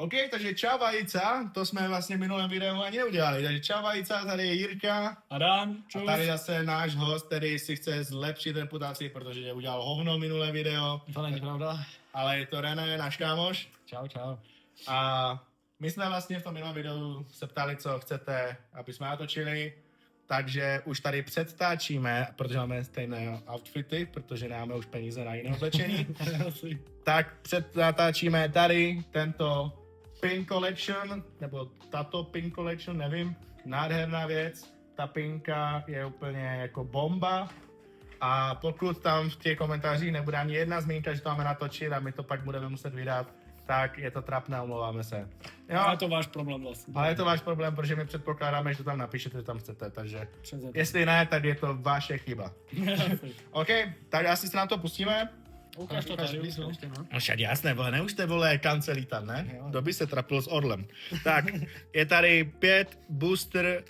OK, takže čau Vajica, to jsme vlastně v minulém videu ani neudělali. Takže čau Vajica, tady je Jirka. Adam, čus. A tady zase náš host, který si chce zlepšit reputaci, protože udělal hovno minulé video. To není pravda. Ale je to René, náš kámoš. Čau, čau. A my jsme vlastně v tom minulém videu se ptali, co chcete, aby jsme natočili. Takže už tady předtáčíme, protože máme stejné outfity, protože nemáme už peníze na jiné oblečení. Tak předtáčíme tady tento Pink Collection, nebo tato Pink Collection, nevím, nádherná věc. Ta pinka je úplně jako bomba. A pokud tam v těch komentářích nebude ani jedna zmínka, že to máme natočit a my to pak budeme muset vydat, tak je to trapné, omlouváme se. Jo? Ale je to váš problém vlastně. Ale je to váš problém, protože my předpokládáme, že to tam napíšete, že tam chcete, takže Přesně. jestli ne, tak je to vaše chyba. OK, tak asi se nám to pustíme. Ukáž to tady, už ještě, no. No však jasné, vole, neužte, vole, kancelí tam, ne? Kdo by se trapil s Orlem. Tak, je tady 5 booster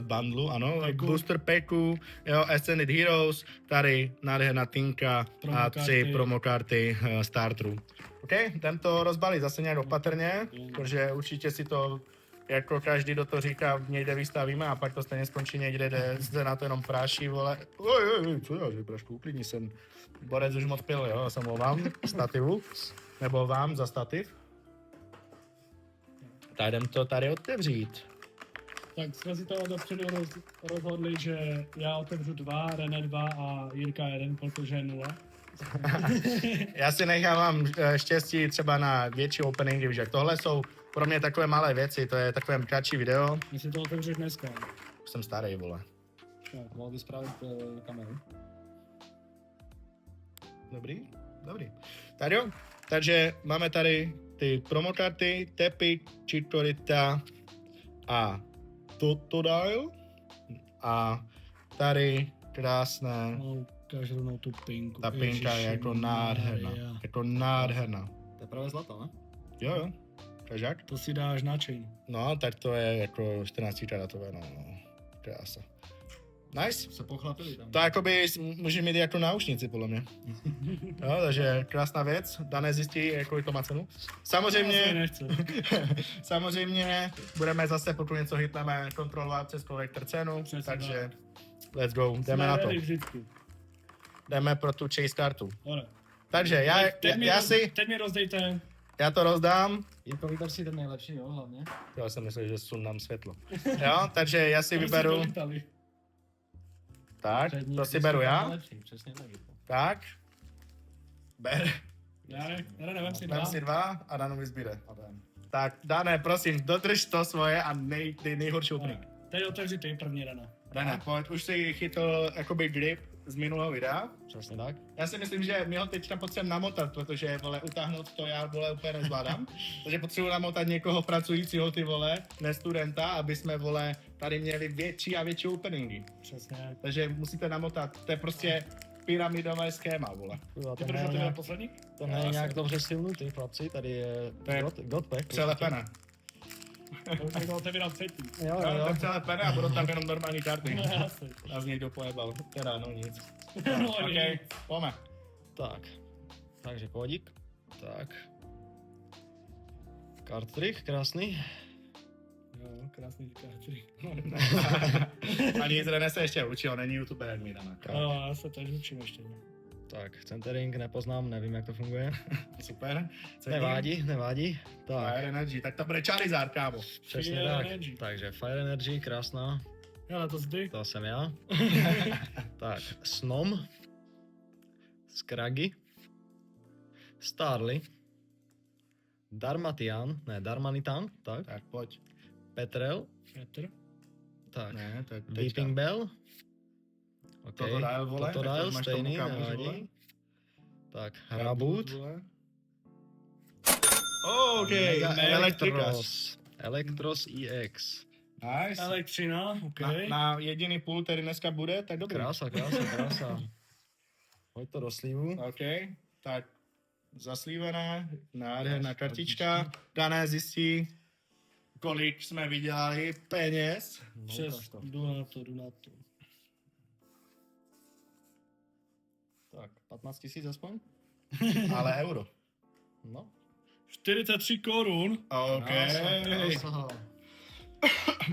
bundlu, ano, Packu. booster packů, jo, Ascended Heroes, tady nádherná tinka a 3 promokarty starterů. OK, jdem to rozbalit zase nějak opatrně, protože určitě si to, jako každý do toho říká, někde vystavíme a pak to stejně skončí někde, kde se na to jenom práší, vole. Oj, co já, že prašku, uklidni se. Borec už moc pil, jo, já se mluvám, stativu, nebo vám za stativ. Tak jdem to tady otevřít. Tak jsme si to dopředu rozhodli, že já otevřu 2, René 2 a Jirka 1, protože je 0. Já si nechávám štěstí třeba na větší openingy, víš, jak tohle jsou pro mě takové malé věci, to je takové kratší video. My si to otevřeš dneska. Už jsem starý, vole. Tak, mohl bys spravit kameru. Dobrý. Tady jo, takže máme tady ty promokarty, Tepi, Chikorita a Totodile. A tady krásné, Ukáž rovnou tu pinku. ta pinka je jako nádherná, jako nádherná. To je právě zlato, ne? Jo, takže jak? To si dáš na chain. No, tak to je jako 14 karatové, no, krása. Nice. Se pochlapili tam. To jakoby může mít jako náušnici, podle mě. Jo, takže krásná věc. Dané zjistí, jakou to má cenu. Samozřejmě, samozřejmě budeme zase, pokud něco hitneme, kontrolovat přes kolektor cenu, Přesně takže let's go, jdeme na to. Vždycky. Jdeme pro tu chase kartu. Dobre. Takže Teď mi rozdejte. já to rozdám. Jirko, vyber si ten nejlepší, jo, hlavně. Já jsem myslel, že sundám světlo. Jo, takže já si vyberu, tak, to si beru já. Nejlepší, přesně tak, Jirko. Tak. Ber. Já nevím si Dám si 2 a Danu zbyde. Tak, Dané, prosím, dodrž to svoje a ty nejhorší opening. Teď otevři ty první, Dana. Dané, pojď, už si chytl jakoby grip z minulého videa. Přesně tak. Já si myslím, že my ho teďka potřebujeme namotat, protože, vole, utáhnout to já, vole, úplně nezvládám. Takže potřebuji namotat někoho pracujícího, ty vole, ne studenta, aby jsme, vole, tady měli větší a větší openingy. Přesně. Takže musíte namotat, to je prostě pyramidové schéma, vole. Ty budeš otevřet poslední? To není nějak dobře silnutý, chlapci, tady je To je Godpack. Přelepené. To už někdo otevíral třetí. Jo, To jo. je přelepené a budou tam jenom normální karty. No jasně. A z někdo pojebal. Teda, no nic. No, OK, nic. pojďme. Tak. Takže kódík. Tak. Kartrich, krásný. Jo, krásný karty. A nic, René se ještě učil, není youtuber jak mi, Dana. No, já se teď učím ještě. Tak, centering nepoznám, nevím, jak to funguje. Super. Nevádí. Tak, Fire Energy, tak to bude Charizard, kámo. přesně Fire tak. Energy. Takže Fire Energy, krásná. Jo, na to zdy. To jsem já. Tak, Snom. Scraggy. Starly. Darmanitan, tak. Tak pojď. Petrel. Petr. Tak. Ne, to je Weeping Bell. Ok. Totodile, vole, tak to Totodile, máš stejný, tomu kámoši, vole. nevadí. Tak, Raboot. OK, Electricas. Electros EX. Nice. Elektřina, ok. Na jediný půl, který dneska bude, tak dobrý. Krása. Hoď to do slívu. OK, tak zaslívená, nádherná kartička. Dané zjistí, kolik jsme vydělali peněz. Přes, jdu na to. Tak, 15 000 aspoň? Ale euro. No. 43 korun. OK.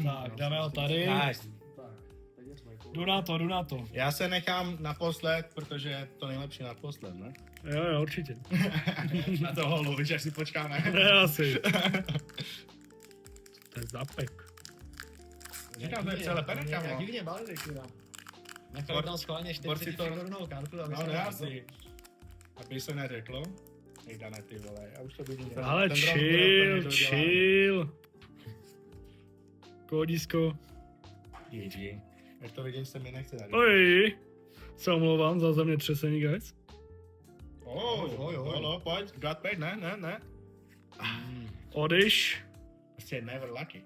Tak, dáme ho tady. Nice. Jdu na to. Já se nechám naposled, protože je to nejlepší naposled, ne? Jo, určitě. Na to holu, víš, až si počkáme. Ne, asi. To je zapek. Říkám, to je celé pene, Jak kamo. divně balili, kurva. Nechali tam schválně Borci 40 to- korunou kartu, aby No, se ne, to- asi. Aby se neřeklo. Nejdané ty vole, já už to vidím. Ale Ten dron bude úplně dodělaný. chill. Kódisko. GG. Jak to vidím, se mi nechce tady. Oj, se omlouvám za zemětřesení, guys. Holo, pojď, got paid, ne. Odeš, Prostě never lucky.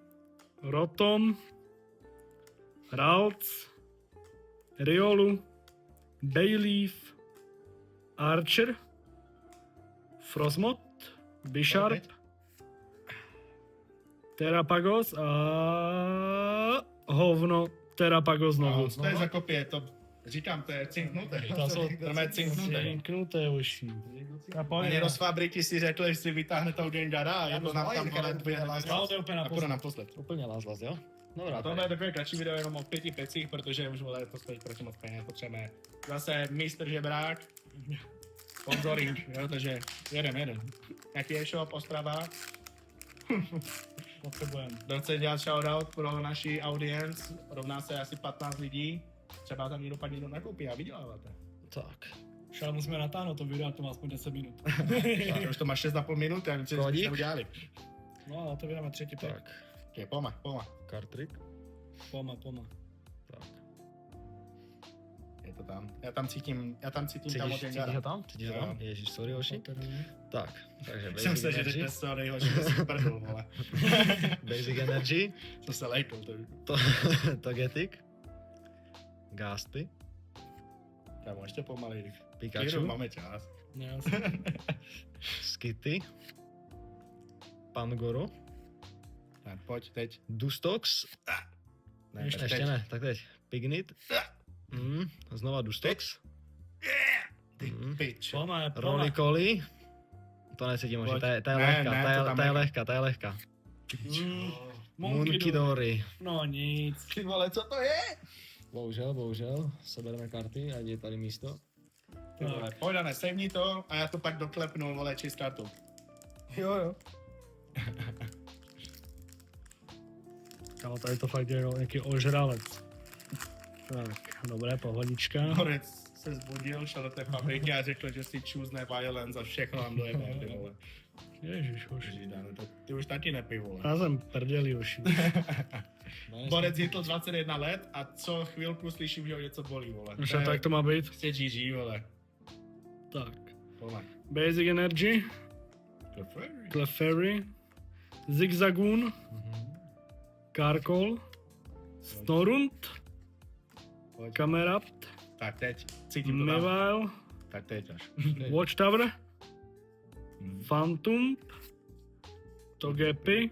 Rotom, Ralts, Riolu, Bayleaf, Archer, Frostmoth, Bisharp, Terrapagos a hovno Terrapagos No, znovu. to je za kopie, to říkám, to je cinknuté. To jsou To je cinknuté. cinknuté uši. A pojď, Ani rozfabriky si řekli, že si vytáhne toho Gengara a je to nám tam vole dvě Zvál to úplně a půjdu naposled. naposled. Úplně lázlaz, jo? Dobrá, A tohle je takové kratší video jenom o 5 pecích, protože už vole to stojí proti moc peněz, potřebujeme zase mistr žebrák, sponsoring, jo, takže jedem. Jaký je shop Ostrava, Potřebujeme. kdo chce dělat shoutout pro naši audience, rovná se asi 15 lidí, třeba tam někdo pak někdo nakoupí a vyděláváte. Tak. Šel musíme natáhnout to video, to má aspoň 10 minut. A už to má 6,5 minut, já myslím, že Kodík. jsme udělali. No a to vydáme třetí pack. Tak. Okay, poma. Kartrik. Poma. Tak. Je to tam. Já tam cítím tam od Cítíš ho Gengara. tam? Cítíš ho Jo. tam? Ježíš, sorry, hoši. Tak, takže Jsem Basic se, že Energy. řekne sorry, hoši, že si prdl, vole. Basic Energy. To se lejkl, to Togetic. Gasty. Kámo, ještě pomalej. Pikachu. Máme čas. Ne, Skitty. Pangoro. Tak, pojď teď. Dustox. Ne, Ještě Ještě ne, tak teď. Pignit. Znova Dustox. Ty pič. Poma. Rolikoli. To necítím, Pojď. že to je Ne, lehká, ne, to tam to je lehká. Monkey Munkidori. No nic. Ty vole, co to je? Bohužel, sebereme karty a je tady místo. Ty vole, pojď, ne, sejmni to a já to pak doklepnu, vole, čist kartu. Jo. Kámo, tady to fakt je nějaký ožralec. Tak, dobré, pohodička. Horec se zbudil, šel do té fabriky a řekl, že si choose violence a všechno nám dojebe, ty vole. Ježiš, hoši. Židane, tak ty už taky nepij, vole. Já jsem prdeli, hoši. Borec hitl 21 let a co chvilku slyším, že ho něco bolí, vole. Už tak to má být. Prostě GG, vole. Tak. Vole. Basic Energy, Clefairy, Zigzagoon, Karkol, Snorunt, Pojď. Kamerapt, Tak teď, cítím to tam. Mevile, Tak teď až. Watchtower, Phantom, Togepi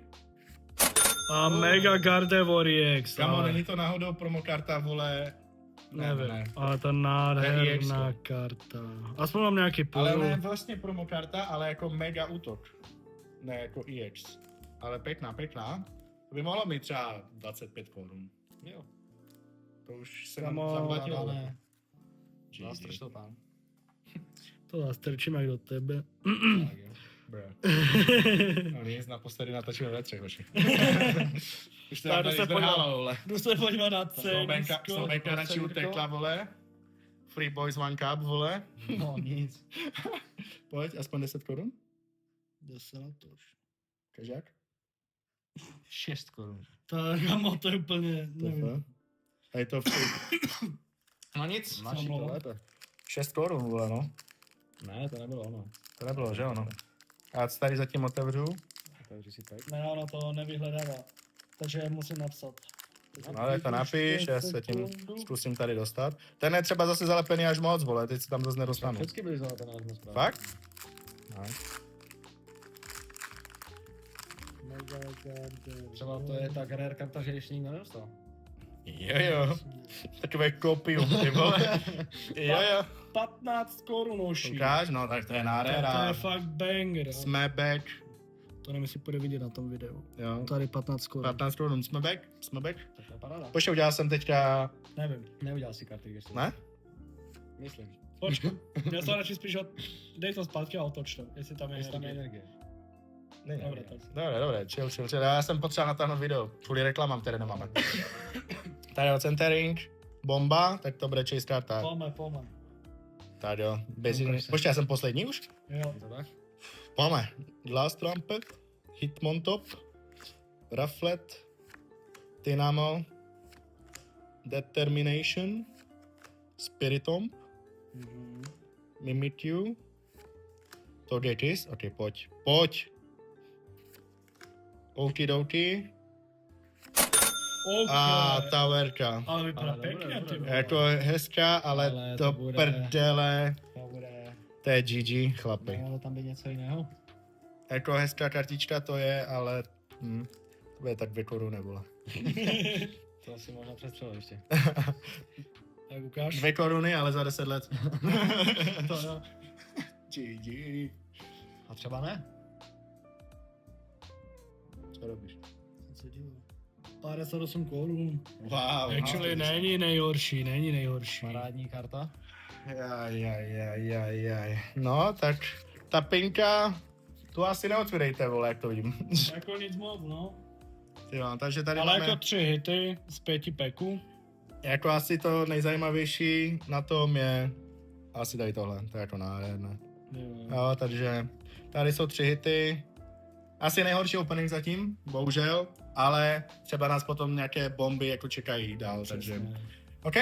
a Mega Gardevoir X. Kamo, ale není to náhodou promokarta, vole. nevím, ale ta nádherná EX. karta. Aspoň mám nějaký Ale půl. ne vlastně promokarta, ale jako mega útok. Ne jako EX. Ale pěkná. To by mohlo mít třeba 25 korun. Jo. To už se Kamo, nám zaplatilo. ne. GG. Zastrč to tam. To zastrčím jak do tebe. Tak jo. Bro. No nic, naposledy natočíme ve třech, hoši. Už to Tak tady se zdrhalo, vole. Jdu se podívat na Slovenka radši utekla, vole. Free Boys One Cup, vole. No nic. Pojď, aspoň 10 korun. 10 na to už. Kažák? 6 korun. Tak, kamo, to je úplně, nevím. A je to free. No nic, naší to lépe. 6 korun, vole, no. Ne, to nebylo ono. To nebylo, že ono? Já to tady zatím otevřu. Takže si tak. Ne, ono to nevyhledává. Takže musím napsat. No, ale to napiš, já se tím zkusím tady dostat. Ten je třeba zase zalepený až moc, vole, teď se tam zase nedostanu. Všechny byly zlaté na rozmoc. Fakt? No. Třeba to je tak rare karta, že ještě nikdo nedostal. Jo. Takové kopium, ty vole. Jo. 15 korun, oši. Ukáž, no tak to je To nádhera. je fakt banger. Jsme back. To nevím, jestli půjde vidět na tom videu. Jo. Tady 15 korun. 15 korun, jsme back? Tak to je paráda. Počkej, udělal jsem teďka... Nevím. Neudělal si karty ještě. Ne? Myslím. Počkej, já se radši spíš dej to zpátky a otoč to, jestli tam je Jestli tam je energie. energie. Dobré, tak. Dobré, chill. Já jsem potřeba natáhnout video, kvůli reklamám, které nemáme. Tady jo, centering, bomba, tak to bude chase karta. Pojďme. Tady jo, basic. Ukaž se. Počkej, já jsem poslední už? Jo. Je to tak? Pojďme. Glass Trumpet, Hitmontop, Rufflet, Dynamo, Determination, Spiritomb, Mimikyu, Togekiss, ok, pojď. Okidoki Okay. a Towerka. Ale vypadá Ale pěkně, dobré, ty dobré. vole. Jako hezká, ale Ale to to bude- prdele, To bude... to je GG, chlapi. Mělo tam být něco jiného. Jako hezká kartička to je, ale to bude tak 2 koruny, vole. To asi možná přestřelo ještě. Tak ukáž. 2 koruny, ale za 10 let. To jo. GG. A třeba ne? Co robíš? Co dělá? 58 korun. Wow. Actually není nejhorší. Parádní karta. Jaj. No, tak ta pinka, tu asi neotvírejte, vole, jak to vidím. Jako nic moc, no. Jo, takže tady Ale máme, jako 3 hity z 5 peků. jako asi to nejzajímavější na tom je asi tady tohle, to je jako nádherné. Jo, takže tady jsou 3 hity. Asi nejhorší opening zatím, bohužel, ale třeba nás potom nějaké bomby jako čekají dál, takže... OK,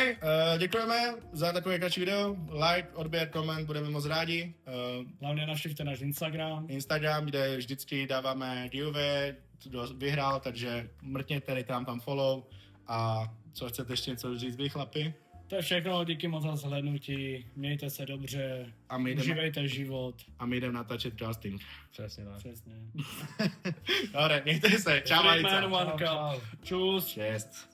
děkujeme za takové kratší video, like, odběr, koment, budeme moc rádi. Hlavně navštivte náš Instagram, kde vždycky dáváme giveaway, kdo vyhrál, takže mrkněte, dejte nám tam follow a co chcete ještě něco říct vy, chlapi? To je všechno, díky moc za zhlédnutí, mějte se dobře, A my jdeme, užívejte život. natáčet casting. Přesně tak. Přesně. Dobre, mějte se, čau, Freeman Alica. One Cup. Čus. Čest.